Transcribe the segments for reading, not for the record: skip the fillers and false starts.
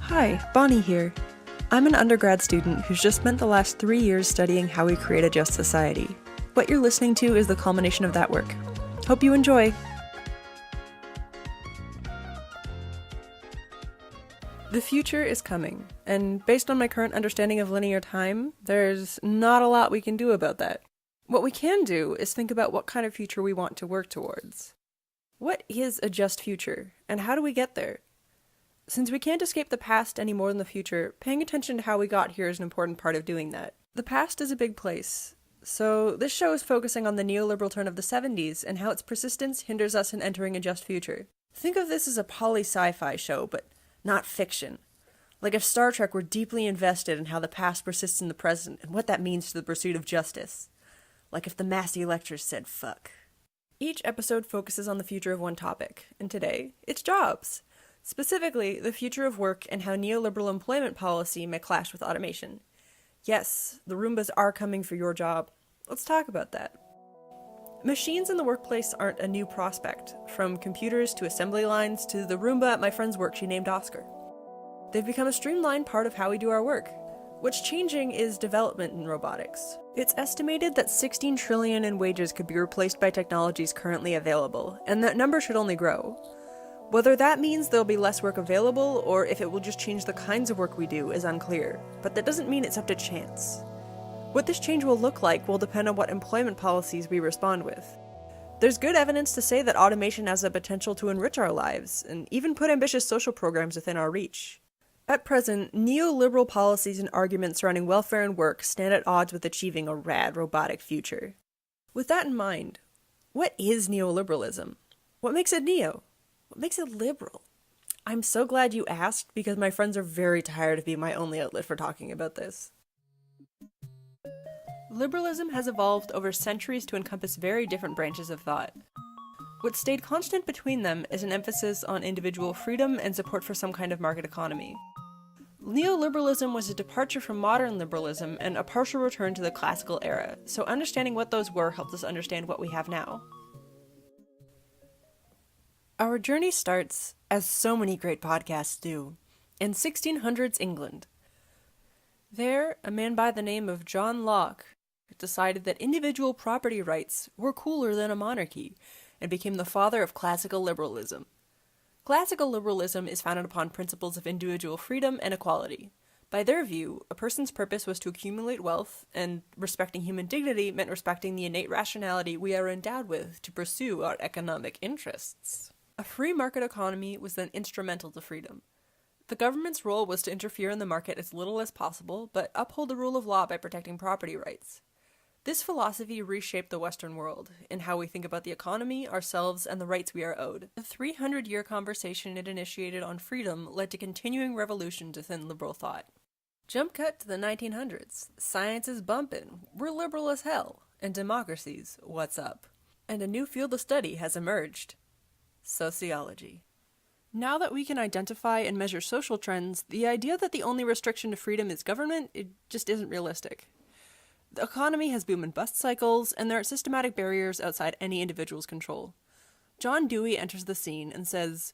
Hi, Bonnie here. I'm an undergrad student who's just spent the last 3 years studying how we create a just society. What you're listening to is the culmination of that work. Hope you enjoy! The future is coming, and based on my current understanding of linear time, there's not a lot we can do about that. What we can do is think about what kind of future we want to work towards. What is a just future, and how do we get there? Since we can't escape the past any more than the future, paying attention to how we got here is an important part of doing that. The past is a big place, so this show is focusing on the neoliberal turn of the 70s and how its persistence hinders us in entering a just future. Think of this as a poly-sci-fi show, but not fiction. Like if Star Trek were deeply invested in how the past persists in the present and what that means to the pursuit of justice. Like if the Massey lectures said fuck. Each episode focuses on the future of one topic, and today, it's jobs. Specifically, the future of work and how neoliberal employment policy may clash with automation. Yes, the Roombas are coming for your job. Let's talk about that. Machines in the workplace aren't a new prospect, from computers to assembly lines to the Roomba at my friend's work she named Oscar. They've become a streamlined part of how we do our work. What's changing is development in robotics. It's estimated that 16 trillion in wages could be replaced by technologies currently available, and that number should only grow. Whether that means there'll be less work available, or if it will just change the kinds of work we do, is unclear, but that doesn't mean it's up to chance. What this change will look like will depend on what employment policies we respond with. There's good evidence to say that automation has the potential to enrich our lives, and even put ambitious social programs within our reach. At present, neoliberal policies and arguments surrounding welfare and work stand at odds with achieving a rad robotic future. With that in mind, what is neoliberalism? What makes it neo? What makes it liberal? I'm so glad you asked, because my friends are very tired of being my only outlet for talking about this. Liberalism has evolved over centuries to encompass very different branches of thought. What stayed constant between them is an emphasis on individual freedom and support for some kind of market economy. Neoliberalism was a departure from modern liberalism and a partial return to the classical era, so understanding what those were helps us understand what we have now. Our journey starts, as so many great podcasts do, in 1600s England. There, a man by the name of John Locke decided that individual property rights were cooler than a monarchy, and became the father of classical liberalism. Classical liberalism is founded upon principles of individual freedom and equality. By their view, a person's purpose was to accumulate wealth, and respecting human dignity meant respecting the innate rationality we are endowed with to pursue our economic interests. A free market economy was then instrumental to freedom. The government's role was to interfere in the market as little as possible, but uphold the rule of law by protecting property rights. This philosophy reshaped the Western world, in how we think about the economy, ourselves, and the rights we are owed. The 300-year conversation it initiated on freedom led to continuing revolutions within liberal thought. Jump cut to the 1900s. Science is bumping, we're liberal as hell, and democracies, what's up? And a new field of study has emerged. Sociology. Now that we can identify and measure social trends, the idea that the only restriction to freedom is government, it just isn't realistic. The economy has boom and bust cycles, and there are systematic barriers outside any individual's control. John Dewey enters the scene and says,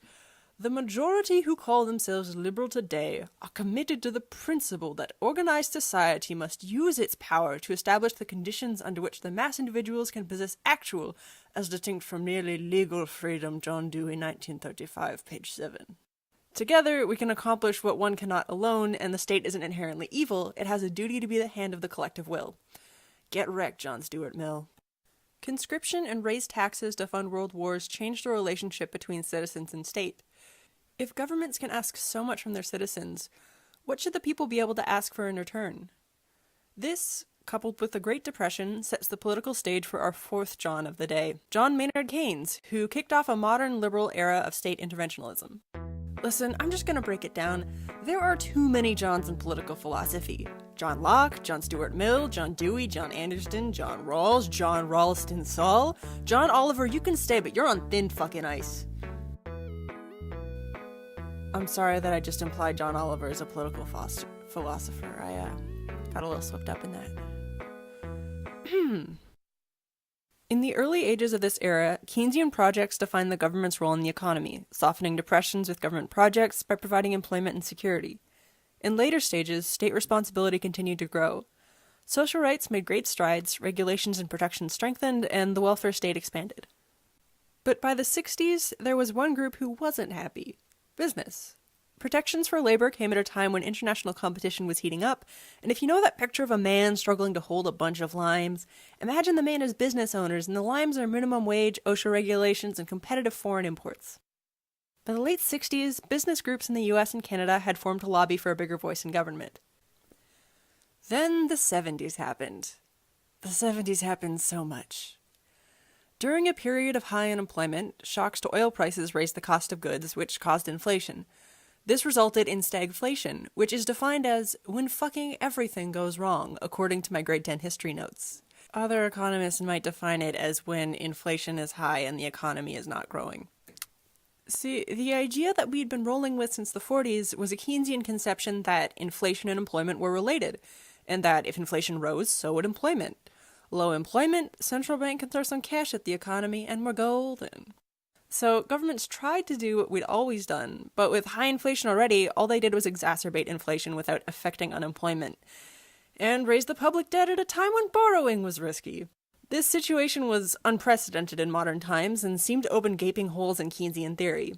"The majority who call themselves liberal today are committed to the principle that organized society must use its power to establish the conditions under which the mass individuals can possess actual, as distinct from merely legal freedom." John Dewey, 1935, page 7. Together, we can accomplish what one cannot alone, and the state isn't inherently evil, it has a duty to be the hand of the collective will. Get wrecked, John Stuart Mill. Conscription and raised taxes to fund world wars changed the relationship between citizens and state. If governments can ask so much from their citizens, what should the people be able to ask for in return? This, coupled with the Great Depression, sets the political stage for our fourth John of the day, John Maynard Keynes, who kicked off a modern liberal era of state interventionism. Listen, I'm just gonna break it down. There are too many Johns in political philosophy. John Locke, John Stuart Mill, John Dewey, John Anderson, John Rawls, John Ralston Saul, John Oliver. You can stay, but you're on thin fucking ice. I'm sorry that I just implied John Oliver is a political philosopher. I got a little swept up in that. In the early ages of this era, Keynesian projects defined the government's role in the economy, softening depressions with government projects by providing employment and security. In later stages, state responsibility continued to grow. Social rights made great strides, regulations and protections strengthened, and the welfare state expanded. But by the 60s, there was one group who wasn't happy: business. Protections for labor came at a time when international competition was heating up, and if you know that picture of a man struggling to hold a bunch of limes, imagine the man as business owners, and the limes are minimum wage, OSHA regulations, and competitive foreign imports. By the late 60s, business groups in the US and Canada had formed to lobby for a bigger voice in government. Then the 70s happened. The 70s happened so much. During a period of high unemployment, shocks to oil prices raised the cost of goods, which caused inflation. This resulted in stagflation, which is defined as when fucking everything goes wrong, according to my grade 10 history notes. Other economists might define it as when inflation is high and the economy is not growing. See, the idea that we'd been rolling with since the 40s was a Keynesian conception that inflation and employment were related, and that if inflation rose, so would employment. Low employment, central bank can throw some cash at the economy, and we're golden. So governments tried to do what we'd always done, but with high inflation already, all they did was exacerbate inflation without affecting unemployment, and raise the public debt at a time when borrowing was risky. This situation was unprecedented in modern times and seemed to open gaping holes in Keynesian theory.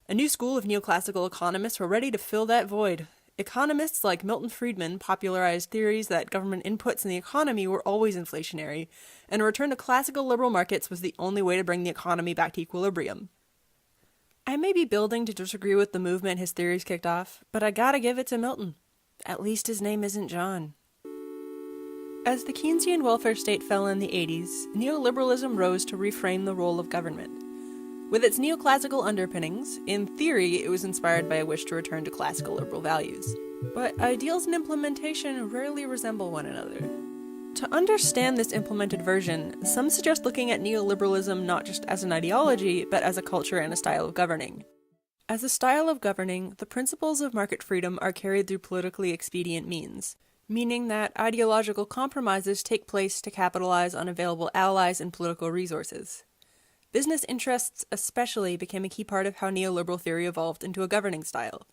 A new school of neoclassical economists were ready to fill that void. Economists like Milton Friedman popularized theories that government inputs in the economy were always inflationary, and a return to classical liberal markets was the only way to bring the economy back to equilibrium. I may be building to disagree with the movement his theories kicked off, but I gotta give it to Milton. At least his name isn't John. As the Keynesian welfare state fell in the 80s, neoliberalism rose to reframe the role of government. With its neoclassical underpinnings, in theory it was inspired by a wish to return to classical liberal values. But ideals and implementation rarely resemble one another. To understand this implemented version, some suggest looking at neoliberalism not just as an ideology, but as a culture and a style of governing. As a style of governing, the principles of market freedom are carried through politically expedient means, meaning that ideological compromises take place to capitalize on available allies and political resources. Business interests especially became a key part of how neoliberal theory evolved into a governing style.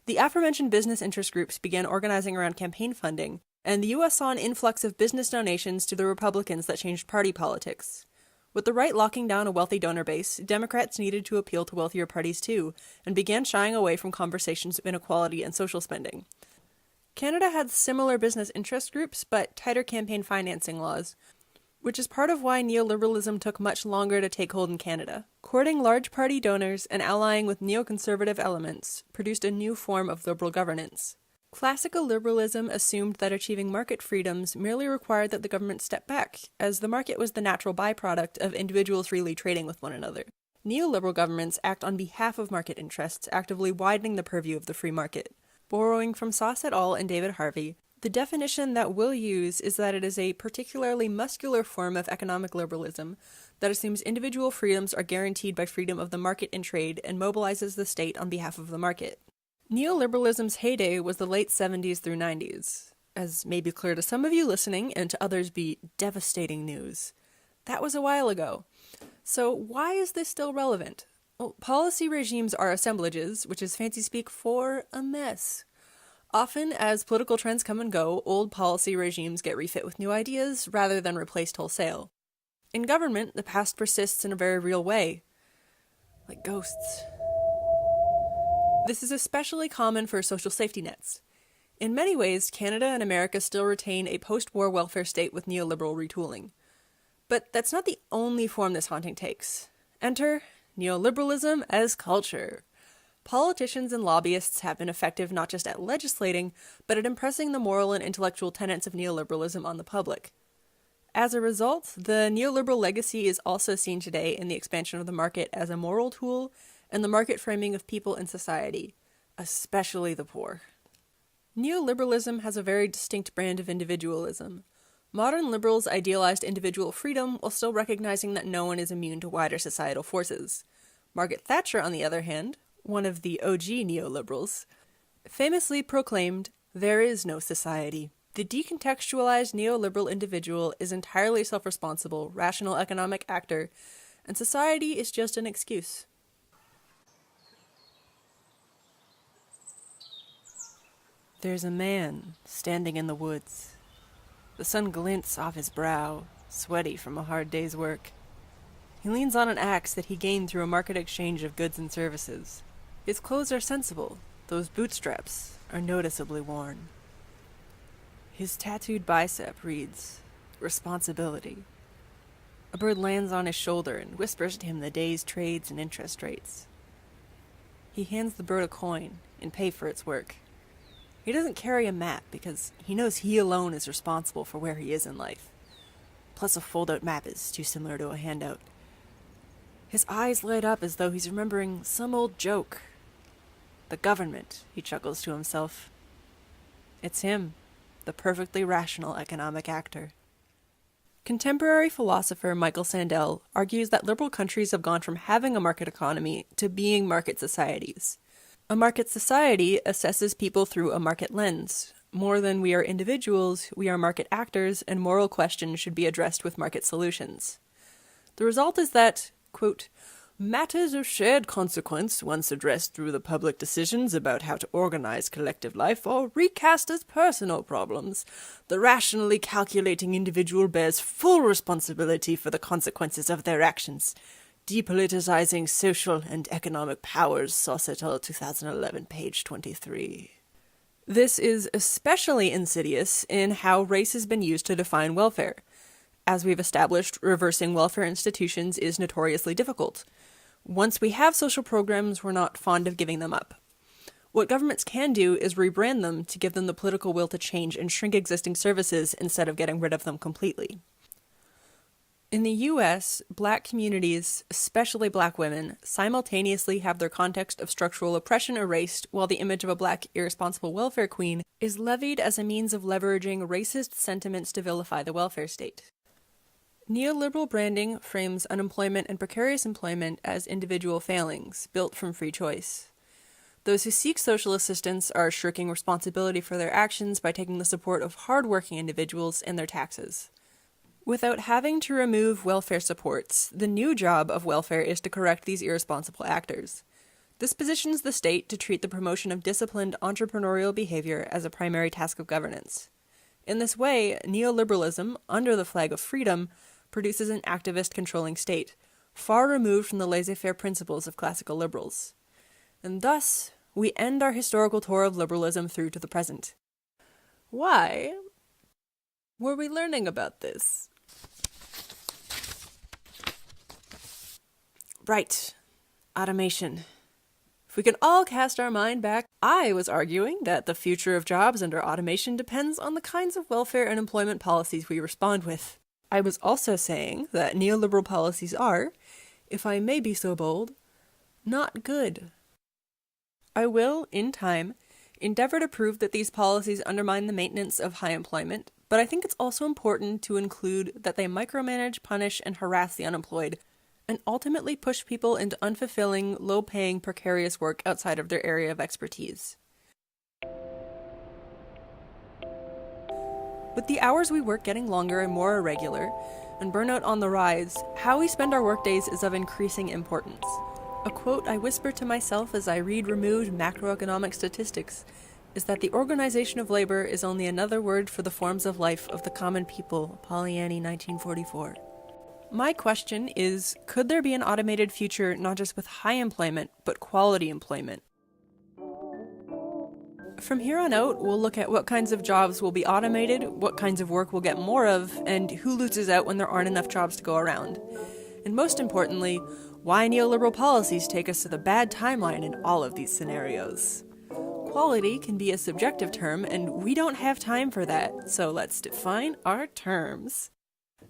The aforementioned business interest groups began organizing around campaign funding, and the US saw an influx of business donations to the Republicans that changed party politics. With the right locking down a wealthy donor base, Democrats needed to appeal to wealthier parties too, and began shying away from conversations of inequality and social spending. Canada had similar business interest groups, but tighter campaign financing laws, which is part of why neoliberalism took much longer to take hold in Canada. Courting large party donors and allying with neoconservative elements produced a new form of liberal governance. Classical liberalism assumed that achieving market freedoms merely required that the government step back, as the market was the natural byproduct of individuals freely trading with one another. Neoliberal governments act on behalf of market interests, actively widening the purview of the free market. Borrowing from Sauce et al. And David Harvey, the definition that we'll use is that it is a particularly muscular form of economic liberalism that assumes individual freedoms are guaranteed by freedom of the market and trade and mobilizes the state on behalf of the market. Neoliberalism's heyday was the late 70s through 90s. As may be clear to some of you listening, and to others be devastating news. That was a while ago. So why is this still relevant? Well, policy regimes are assemblages, which is fancy speak for a mess. Often, as political trends come and go, old policy regimes get refit with new ideas rather than replaced wholesale. In government, the past persists in a very real way. Like ghosts. This is especially common for social safety nets. In many ways, Canada and America still retain a post-war welfare state with neoliberal retooling. But that's not the only form this haunting takes. Enter neoliberalism as culture. Politicians and lobbyists have been effective not just at legislating, but at impressing the moral and intellectual tenets of neoliberalism on the public. As a result, the neoliberal legacy is also seen today in the expansion of the market as a moral tool and the market framing of people in society, especially the poor. Neoliberalism has a very distinct brand of individualism. Modern liberals idealized individual freedom while still recognizing that no one is immune to wider societal forces. Margaret Thatcher, on the other hand, one of the OG neoliberals, famously proclaimed, "There is no society. The decontextualized neoliberal individual is entirely self-responsible, rational economic actor, and society is just an excuse. There's a man standing in the woods. The sun glints off his brow, sweaty from a hard day's work. He leans on an axe that he gained through a market exchange of goods and services. His clothes are sensible, those bootstraps are noticeably worn. His tattooed bicep reads, "Responsibility." A bird lands on his shoulder and whispers to him the day's trades and interest rates. He hands the bird a coin in pay for its work. He doesn't carry a map because he knows he alone is responsible for where he is in life. Plus a fold-out map is too similar to a handout. His eyes light up as though he's remembering some old joke. The government, he chuckles to himself. It's him, the perfectly rational economic actor. Contemporary philosopher Michael Sandel argues that liberal countries have gone from having a market economy to being market societies. A market society assesses people through a market lens. More than we are individuals, we are market actors, and moral questions should be addressed with market solutions. The result is that, quote, matters of shared consequence, once addressed through the public decisions about how to organize collective life, are recast as personal problems. The rationally calculating individual bears full responsibility for the consequences of their actions. Depoliticizing Social and Economic Powers, Sauce et al., 2011, page 23. This is especially insidious in how race has been used to define welfare. As we've established, reversing welfare institutions is notoriously difficult. Once we have social programs, we're not fond of giving them up. What governments can do is rebrand them to give them the political will to change and shrink existing services instead of getting rid of them completely. In the US, Black communities, especially Black women, simultaneously have their context of structural oppression erased, while the image of a Black irresponsible welfare queen is levied as a means of leveraging racist sentiments to vilify the welfare state. Neoliberal branding frames unemployment and precarious employment as individual failings, built from free choice. Those who seek social assistance are shirking responsibility for their actions by taking the support of hard-working individuals and their taxes. Without having to remove welfare supports, the new job of welfare is to correct these irresponsible actors. This positions the state to treat the promotion of disciplined entrepreneurial behavior as a primary task of governance. In this way, neoliberalism, under the flag of freedom, produces an activist controlling state, far removed from the laissez-faire principles of classical liberals. And thus, we end our historical tour of liberalism through to the present. Why were we learning about this? Right. Automation. If we can all cast our mind back, I was arguing that the future of jobs under automation depends on the kinds of welfare and employment policies we respond with. I was also saying that neoliberal policies are, if I may be so bold, not good. I will, in time, endeavor to prove that these policies undermine the maintenance of high employment, but I think it's also important to include that they micromanage, punish, and harass the unemployed, and ultimately push people into unfulfilling, low-paying, precarious work outside of their area of expertise. With the hours we work getting longer and more irregular, and burnout on the rise, how we spend our workdays is of increasing importance. A quote I whisper to myself as I read removed macroeconomic statistics is that the organization of labor is only another word for the forms of life of the common people, Pollyanny, 1944. My question is, could there be an automated future not just with high employment, but quality employment? From here on out, we'll look at what kinds of jobs will be automated, what kinds of work we'll get more of, and who loses out when there aren't enough jobs to go around. And most importantly, why neoliberal policies take us to the bad timeline in all of these scenarios. Quality can be a subjective term, and we don't have time for that, so let's define our terms.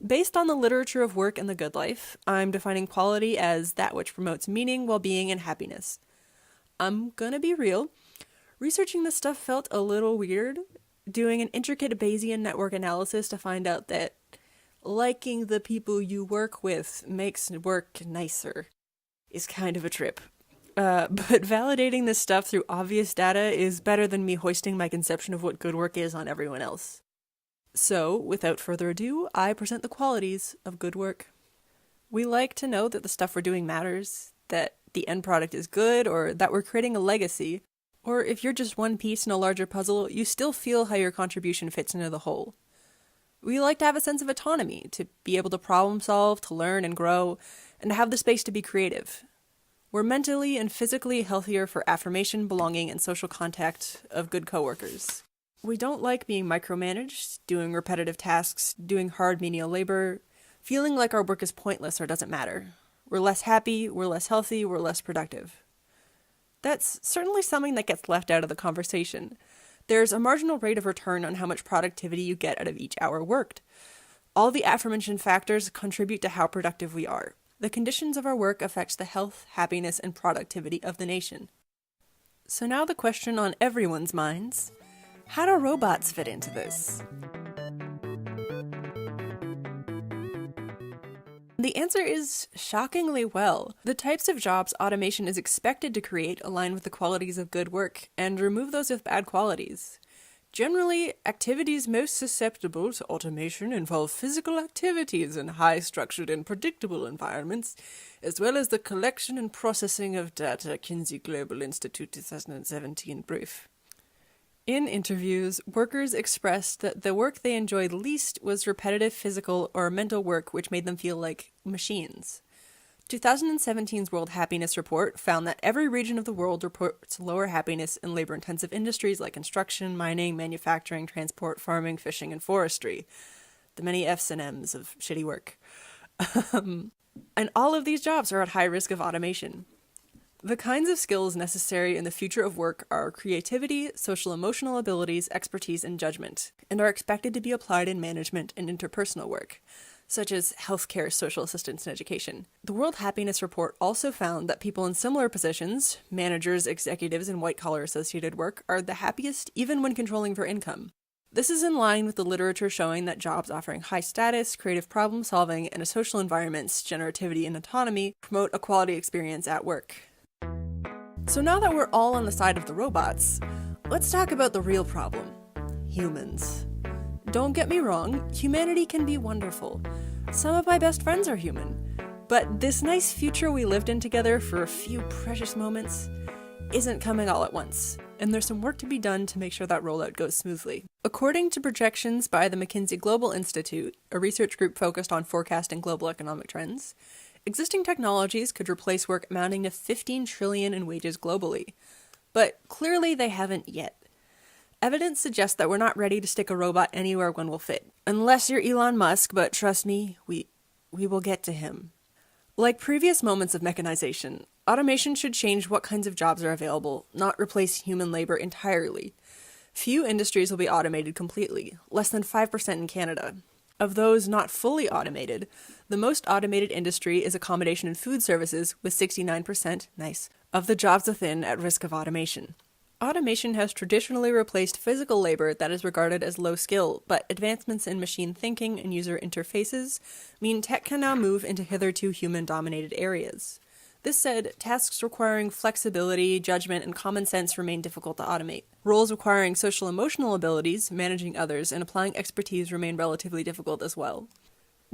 Based on the literature of work and the good life, I'm defining quality as that which promotes meaning, well-being, and happiness. I'm gonna be real. Researching this stuff felt a little weird. Doing an intricate Bayesian network analysis to find out that liking the people you work with makes work nicer is kind of a trip. But validating this stuff through obvious data is better than me hoisting my conception of what good work is on everyone else. So, without further ado, I present the qualities of good work. We like to know that the stuff we're doing matters, that the end product is good, or that we're creating a legacy. Or if you're just one piece in a larger puzzle, you still feel how your contribution fits into the whole. We like to have a sense of autonomy, to be able to problem solve, to learn and grow, and to have the space to be creative. We're mentally and physically healthier for affirmation, belonging, and social contact of good coworkers. We don't like being micromanaged, doing repetitive tasks, doing hard menial labor, feeling like our work is pointless or doesn't matter. We're less happy, we're less healthy, we're less productive. That's certainly something that gets left out of the conversation. There's a marginal rate of return on how much productivity you get out of each hour worked. All the aforementioned factors contribute to how productive we are. The conditions of our work affects the health, happiness, and productivity of the nation. So now the question on everyone's minds: how do robots fit into this? The answer is shockingly well. The types of jobs automation is expected to create align with the qualities of good work and remove those with bad qualities. Generally, activities most susceptible to automation involve physical activities in high-structured and predictable environments, as well as the collection and processing of data. Kinsey Global Institute 2017 brief. In interviews, workers expressed that the work they enjoyed least was repetitive physical or mental work which made them feel like machines. 2017's World Happiness Report found that every region of the world reports lower happiness in labor-intensive industries like construction, mining, manufacturing, transport, farming, fishing, and forestry. The many F's and M's of shitty work. And all of these jobs are at high risk of automation. The kinds of skills necessary in the future of work are creativity, social-emotional abilities, expertise, and judgment, and are expected to be applied in management and interpersonal work, such as healthcare, social assistance, and education. The World Happiness Report also found that people in similar positions, managers, executives, and white-collar associated work, are the happiest even when controlling for income. This is in line with the literature showing that jobs offering high status, creative problem-solving, and a social environments, generativity, and autonomy promote a quality experience at work. So now that we're all on the side of the robots, let's talk about the real problem: humans. Don't get me wrong, humanity can be wonderful. Some of my best friends are human. But this nice future we lived in together for a few precious moments isn't coming all at once, and there's some work to be done to make sure that rollout goes smoothly. According to projections by the McKinsey Global Institute, a research group focused on forecasting global economic trends, existing technologies could replace work amounting to $15 trillion in wages globally. But clearly they haven't yet. Evidence suggests that we're not ready to stick a robot anywhere one will fit. Unless you're Elon Musk, but trust me, we will get to him. Like previous moments of mechanization, automation should change what kinds of jobs are available, not replace human labor entirely. Few industries will be automated completely, less than 5% in Canada. Of those not fully automated, the most automated industry is accommodation and food services, with 69%, nice, of the jobs within at risk of automation. Automation has traditionally replaced physical labor that is regarded as low skill, but advancements in machine thinking and user interfaces mean tech can now move into hitherto human-dominated areas. This said, tasks requiring flexibility, judgment, and common sense remain difficult to automate. Roles requiring social-emotional abilities, managing others, and applying expertise remain relatively difficult as well.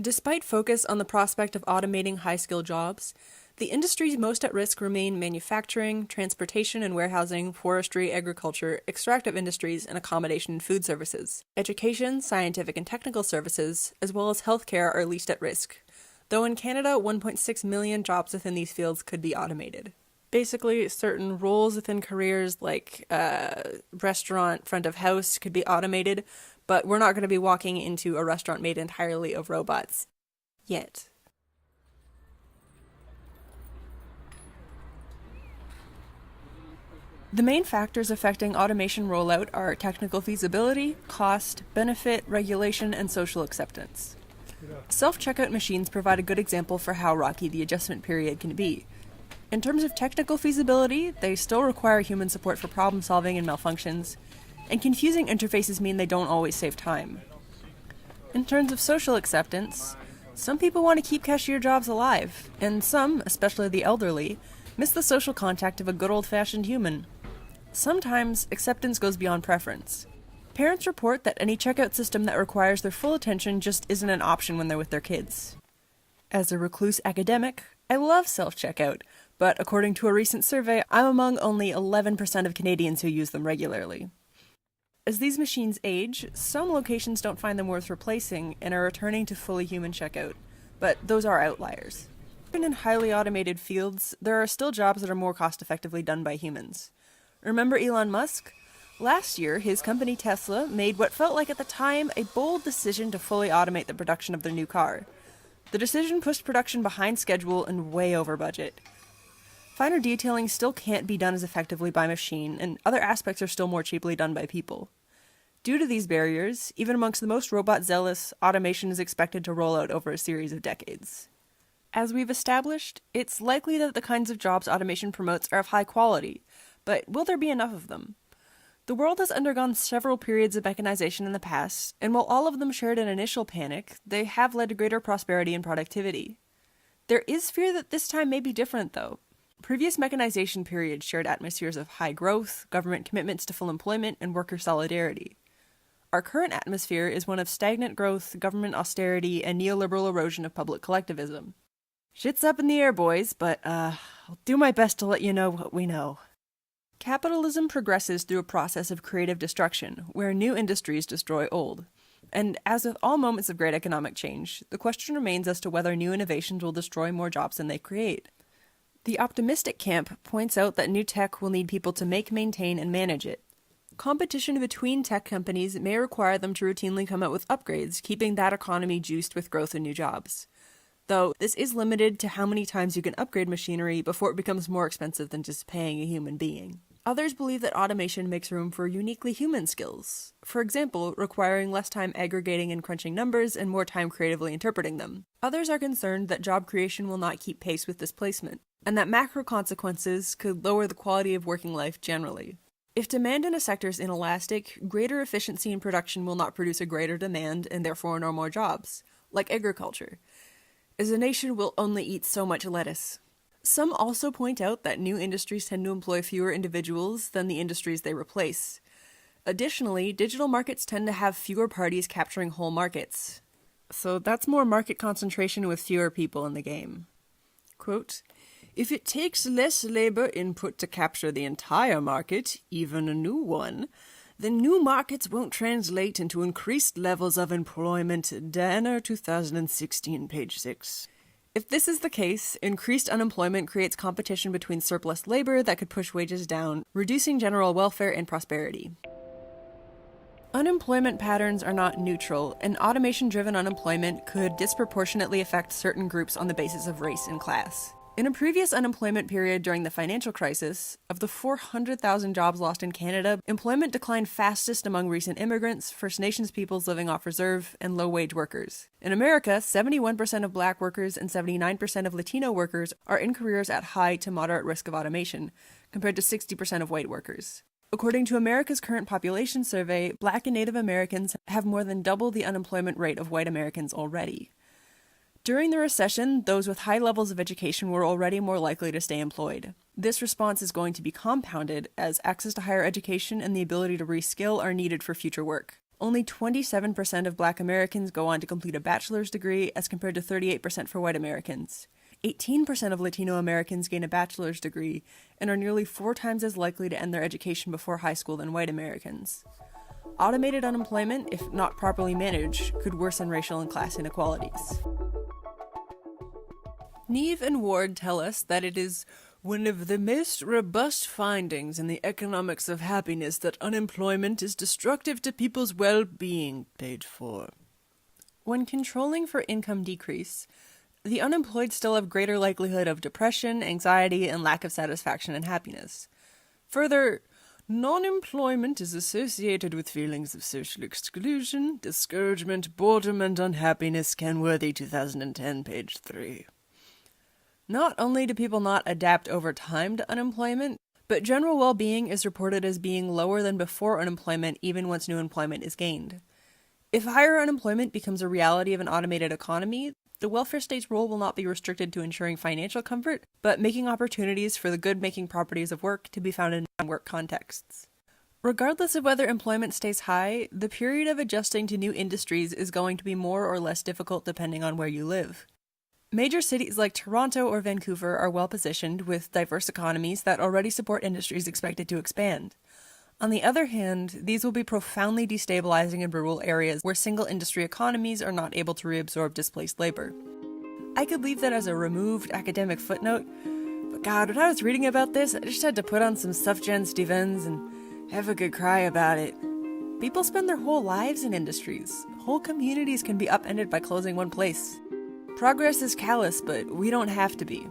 Despite focus on the prospect of automating high-skill jobs, the industries most at risk remain manufacturing, transportation and warehousing, forestry, agriculture, extractive industries, and accommodation and food services. Education, scientific and technical services, as well as healthcare are least at risk, though in Canada 1.6 million jobs within these fields could be automated. Basically, certain roles within careers like restaurant, front of house could be automated, but we're not going to be walking into a restaurant made entirely of robots. Yet. The main factors affecting automation rollout are technical feasibility, cost, benefit, regulation, and social acceptance. Self-checkout machines provide a good example for how rocky the adjustment period can be. In terms of technical feasibility, they still require human support for problem solving and malfunctions, and confusing interfaces mean they don't always save time. In terms of social acceptance, some people want to keep cashier jobs alive, and some, especially the elderly, miss the social contact of a good old-fashioned human. Sometimes, acceptance goes beyond preference. Parents report that any checkout system that requires their full attention just isn't an option when they're with their kids. As a recluse academic, I love self-checkout, but according to a recent survey, I'm among only 11% of Canadians who use them regularly. As these machines age, some locations don't find them worth replacing and are returning to fully human checkout, but those are outliers. Even in highly automated fields, there are still jobs that are more cost-effectively done by humans. Remember Elon Musk? Last year, his company Tesla made what felt like at the time a bold decision to fully automate the production of their new car. The decision pushed production behind schedule and way over budget. Finer detailing still can't be done as effectively by machine, and other aspects are still more cheaply done by people. Due to these barriers, even amongst the most robot-zealous, automation is expected to roll out over a series of decades. As we've established, it's likely that the kinds of jobs automation promotes are of high quality, but will there be enough of them? The world has undergone several periods of mechanization in the past, and while all of them shared an initial panic, they have led to greater prosperity and productivity. There is fear that this time may be different, though. Previous mechanization periods shared atmospheres of high growth, government commitments to full employment, and worker solidarity. Our current atmosphere is one of stagnant growth, government austerity, and neoliberal erosion of public collectivism. Shit's up in the air, boys, but I'll do my best to let you know what we know. Capitalism progresses through a process of creative destruction, where new industries destroy old. And as with all moments of great economic change, the question remains as to whether new innovations will destroy more jobs than they create. The optimistic camp points out that new tech will need people to make, maintain, and manage it. Competition between tech companies may require them to routinely come out with upgrades, keeping that economy juiced with growth and new jobs. Though this is limited to how many times you can upgrade machinery before it becomes more expensive than just paying a human being. Others believe that automation makes room for uniquely human skills, for example, requiring less time aggregating and crunching numbers and more time creatively interpreting them. Others are concerned that job creation will not keep pace with displacement, and that macro consequences could lower the quality of working life generally. If demand in a sector is inelastic, greater efficiency in production will not produce a greater demand and therefore no more jobs, like agriculture, as a nation will only eat so much lettuce. Some also point out that new industries tend to employ fewer individuals than the industries they replace. Additionally, digital markets tend to have fewer parties capturing whole markets. So that's more market concentration with fewer people in the game. Quote, "If it takes less labor input to capture the entire market, even a new one, then new markets won't translate into increased levels of employment." Danner, 2016, page 6. If this is the case, increased unemployment creates competition between surplus labor that could push wages down, reducing general welfare and prosperity. Unemployment patterns are not neutral, and automation-driven unemployment could disproportionately affect certain groups on the basis of race and class. In a previous unemployment period during the financial crisis, of the 400,000 jobs lost in Canada, employment declined fastest among recent immigrants, First Nations peoples living off reserve, and low-wage workers. In America, 71% of Black workers and 79% of Latino workers are in careers at high to moderate risk of automation, compared to 60% of white workers. According to America's current population survey, Black and Native Americans have more than double the unemployment rate of white Americans already. During the recession, those with high levels of education were already more likely to stay employed. This response is going to be compounded as access to higher education and the ability to reskill are needed for future work. Only 27% of Black Americans go on to complete a bachelor's degree as compared to 38% for white Americans. 18% of Latino Americans gain a bachelor's degree and are nearly 4 times as likely to end their education before high school than white Americans. Automated unemployment, if not properly managed, could worsen racial and class inequalities. Neve and Ward tell us that it is one of the most robust findings in the economics of happiness that unemployment is destructive to people's well-being, page 4. When controlling for income decrease, the unemployed still have greater likelihood of depression, anxiety, and lack of satisfaction and happiness. Further, non-employment is associated with feelings of social exclusion, discouragement, boredom, and unhappiness. Kenworthy, 2010, page 3. Not only do people not adapt over time to unemployment, but general well-being is reported as being lower than before unemployment even once new employment is gained. If higher unemployment becomes a reality of an automated economy, the welfare state's role will not be restricted to ensuring financial comfort, but making opportunities for the good-making properties of work to be found in non-work contexts. Regardless of whether employment stays high, the period of adjusting to new industries is going to be more or less difficult depending on where you live. Major cities like Toronto or Vancouver are well positioned with diverse economies that already support industries expected to expand. On the other hand, these will be profoundly destabilizing in rural areas where single industry economies are not able to reabsorb displaced labor. I could leave that as a removed academic footnote, but God, when I was reading about this, I just had to put on some Sufjan Stevens and have a good cry about it. People spend their whole lives in industries. Whole communities can be upended by closing one place. Progress is callous, but we don't have to be.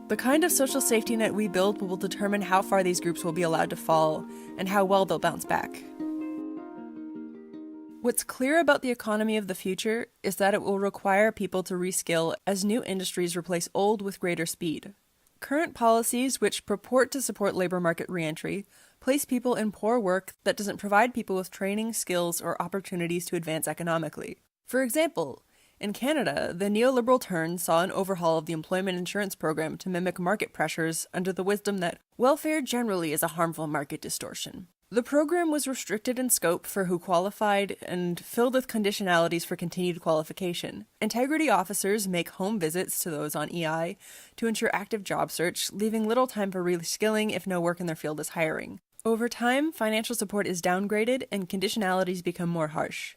The kind of social safety net we build will determine how far these groups will be allowed to fall and how well they'll bounce back. What's clear about the economy of the future is that it will require people to reskill as new industries replace old with greater speed. Current policies, which purport to support labor market reentry, place people in poor work that doesn't provide people with training, skills, or opportunities to advance economically. For example, in Canada, the neoliberal turn saw an overhaul of the employment insurance program to mimic market pressures under the wisdom that welfare generally is a harmful market distortion. The program was restricted in scope for who qualified and filled with conditionalities for continued qualification. Integrity officers make home visits to those on EI to ensure active job search, leaving little time for reskilling if no work in their field is hiring. Over time, financial support is downgraded and conditionalities become more harsh.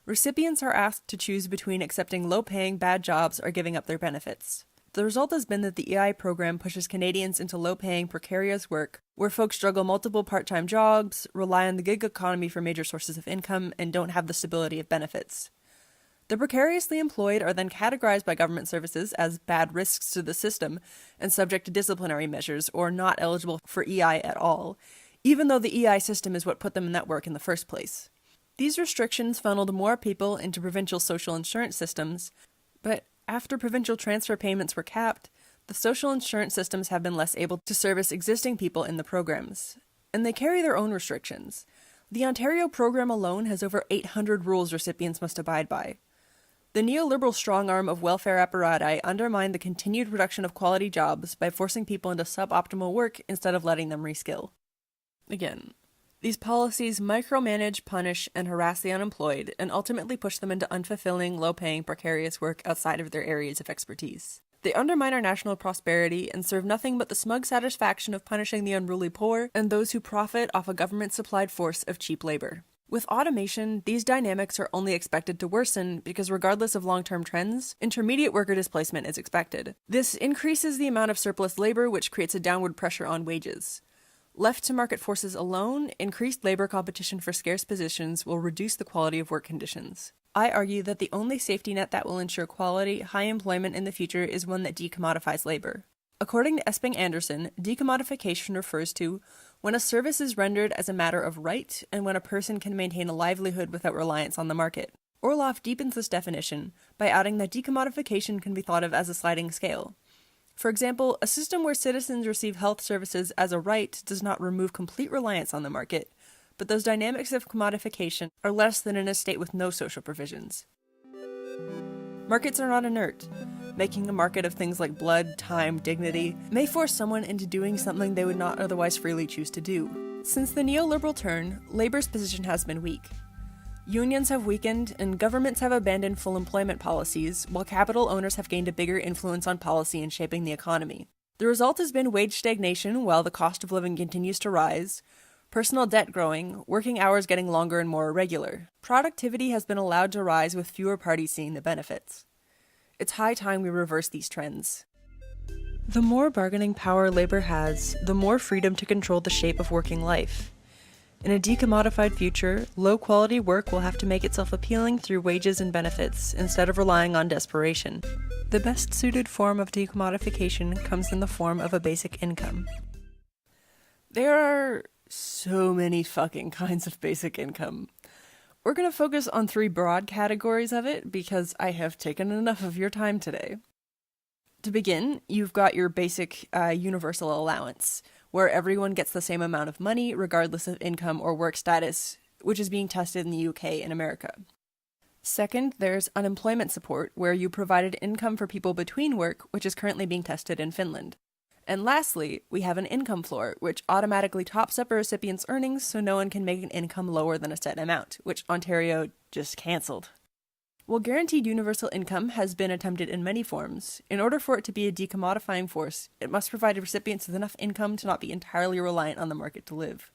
Recipients are asked to choose between accepting low-paying bad jobs or giving up their benefits. The result has been that the EI program pushes Canadians into low-paying, precarious work, where folks juggle multiple part-time jobs, rely on the gig economy for major sources of income, and don't have the stability of benefits. The precariously employed are then categorized by government services as bad risks to the system and subject to disciplinary measures or not eligible for EI at all, even though the EI system is what put them in that work in the first place. These restrictions funneled more people into provincial social insurance systems, but after provincial transfer payments were capped, the social insurance systems have been less able to service existing people in the programs. And they carry their own restrictions. The Ontario program alone has over 800 rules recipients must abide by. The neoliberal strong arm of welfare apparati undermined the continued production of quality jobs by forcing people into suboptimal work instead of letting them reskill. Again, these policies micromanage, punish, and harass the unemployed, and ultimately push them into unfulfilling, low-paying, precarious work outside of their areas of expertise. They undermine our national prosperity and serve nothing but the smug satisfaction of punishing the unruly poor and those who profit off a government-supplied force of cheap labor. With automation, these dynamics are only expected to worsen because regardless of long-term trends, intermediate worker displacement is expected. This increases the amount of surplus labor, which creates a downward pressure on wages. Left to market forces alone, increased labor competition for scarce positions will reduce the quality of work conditions. I argue that the only safety net that will ensure quality, high employment in the future is one that decommodifies labor. According to Esping Anderson, decommodification refers to when a service is rendered as a matter of right and when a person can maintain a livelihood without reliance on the market. Orloff deepens this definition by adding that decommodification can be thought of as a sliding scale. For example, a system where citizens receive health services as a right does not remove complete reliance on the market, but those dynamics of commodification are less than in a state with no social provisions. Markets are not inert. Making a market of things like blood, time, dignity may force someone into doing something they would not otherwise freely choose to do. Since the neoliberal turn, labor's position has been weak. Unions have weakened, and governments have abandoned full employment policies, while capital owners have gained a bigger influence on policy in shaping the economy. The result has been wage stagnation while the cost of living continues to rise, personal debt growing, working hours getting longer and more irregular. Productivity has been allowed to rise with fewer parties seeing the benefits. It's high time we reverse these trends. The more bargaining power labor has, the more freedom to control the shape of working life. In a decommodified future, low-quality work will have to make itself appealing through wages and benefits, instead of relying on desperation. The best-suited form of decommodification comes in the form of a basic income. There are so many fucking kinds of basic income. We're going to focus on 3 broad categories of it, because I have taken enough of your time today. To begin, you've got your basic universal allowance, where everyone gets the same amount of money regardless of income or work status, which is being tested in the UK and America. Second, there's unemployment support, where you provided income for people between work, which is currently being tested in Finland. And lastly, we have an income floor, which automatically tops up a recipient's earnings so no one can make an income lower than a set amount, which Ontario just cancelled. While guaranteed universal income has been attempted in many forms, in order for it to be a decommodifying force, it must provide recipients with enough income to not be entirely reliant on the market to live.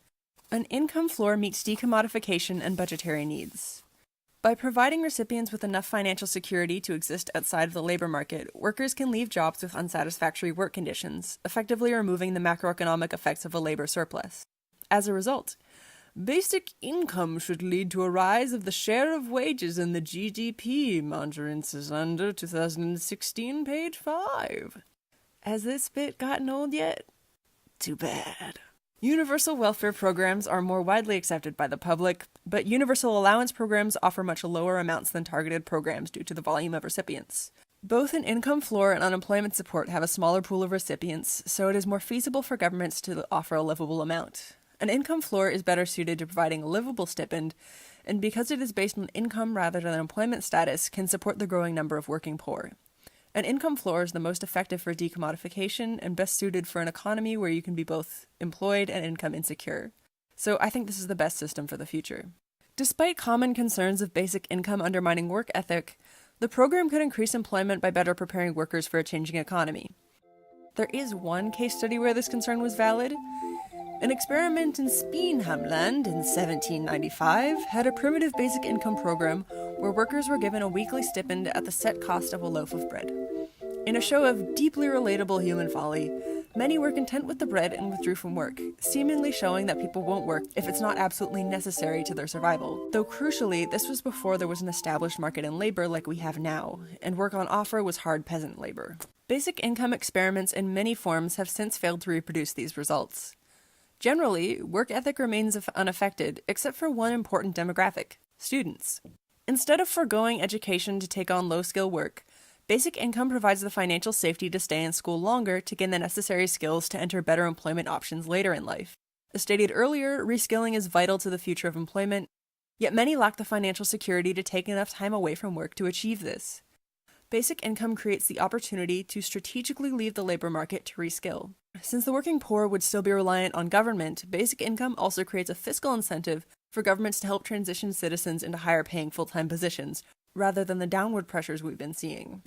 An income floor meets decommodification and budgetary needs. By providing recipients with enough financial security to exist outside of the labor market, workers can leave jobs with unsatisfactory work conditions, effectively removing the macroeconomic effects of a labor surplus. As a result, basic income should lead to a rise of the share of wages in the GDP, Mongerin under 2016, page 5. Has this bit gotten old yet? Too bad. Universal welfare programs are more widely accepted by the public, but universal allowance programs offer much lower amounts than targeted programs due to the volume of recipients. Both an income floor and unemployment support have a smaller pool of recipients, so it is more feasible for governments to offer a livable amount. An income floor is better suited to providing a livable stipend, and because it is based on income rather than employment status, can support the growing number of working poor. An income floor is the most effective for decommodification and best suited for an economy where you can be both employed and income insecure. So I think this is the best system for the future. Despite common concerns of basic income undermining work ethic, the program could increase employment by better preparing workers for a changing economy. There is one case study where this concern was valid. An experiment in Speenhamland in 1795 had a primitive basic income program where workers were given a weekly stipend at the set cost of a loaf of bread. In a show of deeply relatable human folly, many were content with the bread and withdrew from work, seemingly showing that people won't work if it's not absolutely necessary to their survival. Though crucially, this was before there was an established market in labor like we have now, and work on offer was hard peasant labor. Basic income experiments in many forms have since failed to reproduce these results. Generally, work ethic remains unaffected, except for one important demographic: students. Instead of foregoing education to take on low-skill work, basic income provides the financial safety to stay in school longer to gain the necessary skills to enter better employment options later in life. As stated earlier, reskilling is vital to the future of employment, yet many lack the financial security to take enough time away from work to achieve this. Basic income creates the opportunity to strategically leave the labor market to reskill. Since the working poor would still be reliant on government, basic income also creates a fiscal incentive for governments to help transition citizens into higher-paying full-time positions, rather than the downward pressures we've been seeing.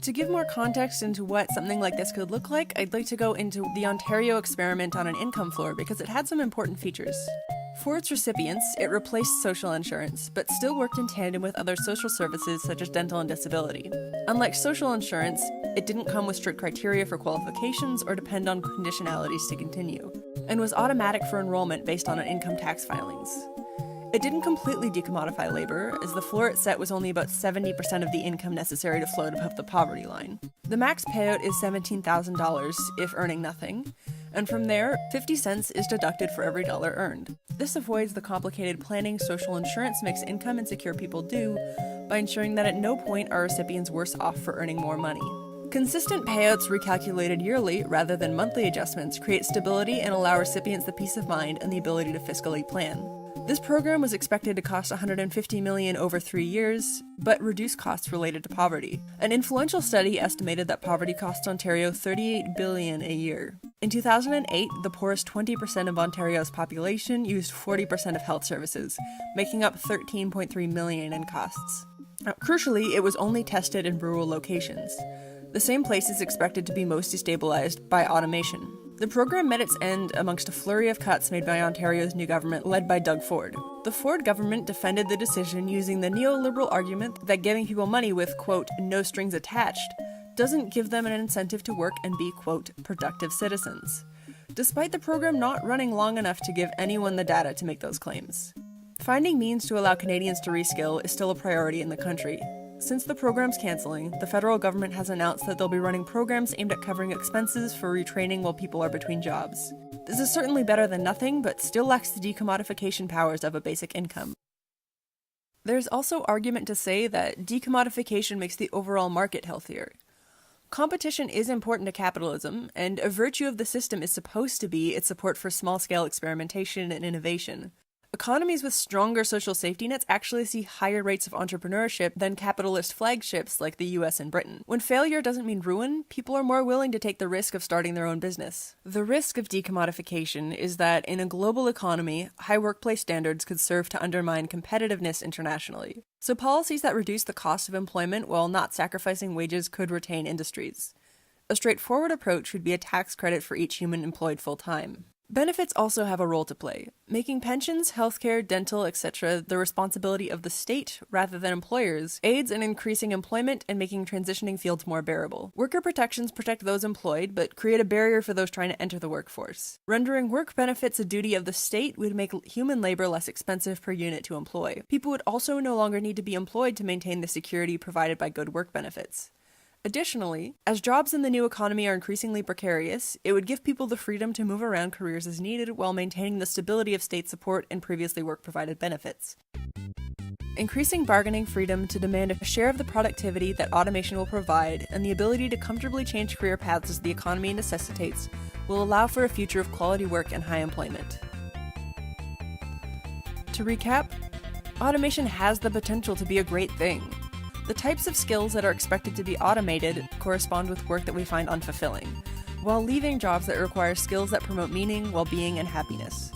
To give more context into what something like this could look like, I'd like to go into the Ontario experiment on an income floor because it had some important features. For its recipients, it replaced social insurance, but still worked in tandem with other social services such as dental and disability. Unlike social insurance, it didn't come with strict criteria for qualifications or depend on conditionalities to continue, and was automatic for enrollment based on income tax filings. It didn't completely decommodify labor, as the floor it set was only about 70% of the income necessary to float above the poverty line. The max payout is $17,000 if earning nothing, and from there, 50 cents is deducted for every dollar earned. This avoids the complicated planning social insurance makes income insecure people do by ensuring that at no point are recipients worse off for earning more money. Consistent payouts recalculated yearly rather than monthly adjustments create stability and allow recipients the peace of mind and the ability to fiscally plan. This program was expected to cost $150 million over 3 years, but reduce costs related to poverty. An influential study estimated that poverty costs Ontario $38 billion a year. In 2008, the poorest 20% of Ontario's population used 40% of health services, making up $13.3 million in costs. Crucially, it was only tested in rural locations. The same place is expected to be most destabilized by automation. The program met its end amongst a flurry of cuts made by Ontario's new government led by Doug Ford. The Ford government defended the decision using the neoliberal argument that giving people money with, quote, no strings attached, doesn't give them an incentive to work and be, quote, productive citizens, despite the program not running long enough to give anyone the data to make those claims. Finding means to allow Canadians to reskill is still a priority in the country. Since the program's cancelling, the federal government has announced that they'll be running programs aimed at covering expenses for retraining while people are between jobs. This is certainly better than nothing, but still lacks the decommodification powers of a basic income. There's also argument to say that decommodification makes the overall market healthier. Competition is important to capitalism, and a virtue of the system is supposed to be its support for small-scale experimentation and innovation. Economies with stronger social safety nets actually see higher rates of entrepreneurship than capitalist flagships like the US and Britain. When failure doesn't mean ruin, people are more willing to take the risk of starting their own business. The risk of decommodification is that in a global economy, high workplace standards could serve to undermine competitiveness internationally. So policies that reduce the cost of employment while not sacrificing wages could retain industries. A straightforward approach would be a tax credit for each human employed full-time. Benefits also have a role to play, making pensions, healthcare, dental, etc. the responsibility of the state rather than employers aids in increasing employment and making transitioning fields more bearable. Worker protections protect those employed, but create a barrier for those trying to enter the workforce. Rendering work benefits a duty of the state would make human labor less expensive per unit to employ. People would also no longer need to be employed to maintain the security provided by good work benefits. Additionally, as jobs in the new economy are increasingly precarious, it would give people the freedom to move around careers as needed while maintaining the stability of state support and previously work-provided benefits. Increasing bargaining freedom to demand a share of the productivity that automation will provide and the ability to comfortably change career paths as the economy necessitates will allow for a future of quality work and high employment. To recap, automation has the potential to be a great thing. The types of skills that are expected to be automated correspond with work that we find unfulfilling, while leaving jobs that require skills that promote meaning, well-being, and happiness.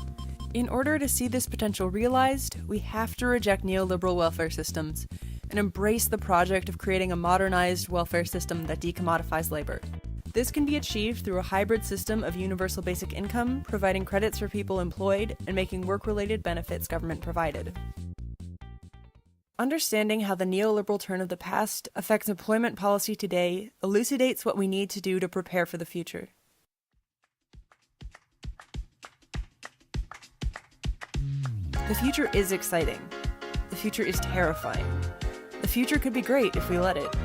In order to see this potential realized, we have to reject neoliberal welfare systems and embrace the project of creating a modernized welfare system that decommodifies labor. This can be achieved through a hybrid system of universal basic income, providing credits for people employed, and making work-related benefits government-provided. Understanding how the neoliberal turn of the past affects employment policy today elucidates what we need to do to prepare for the future. The future is exciting. The future is terrifying. The future could be great if we let it.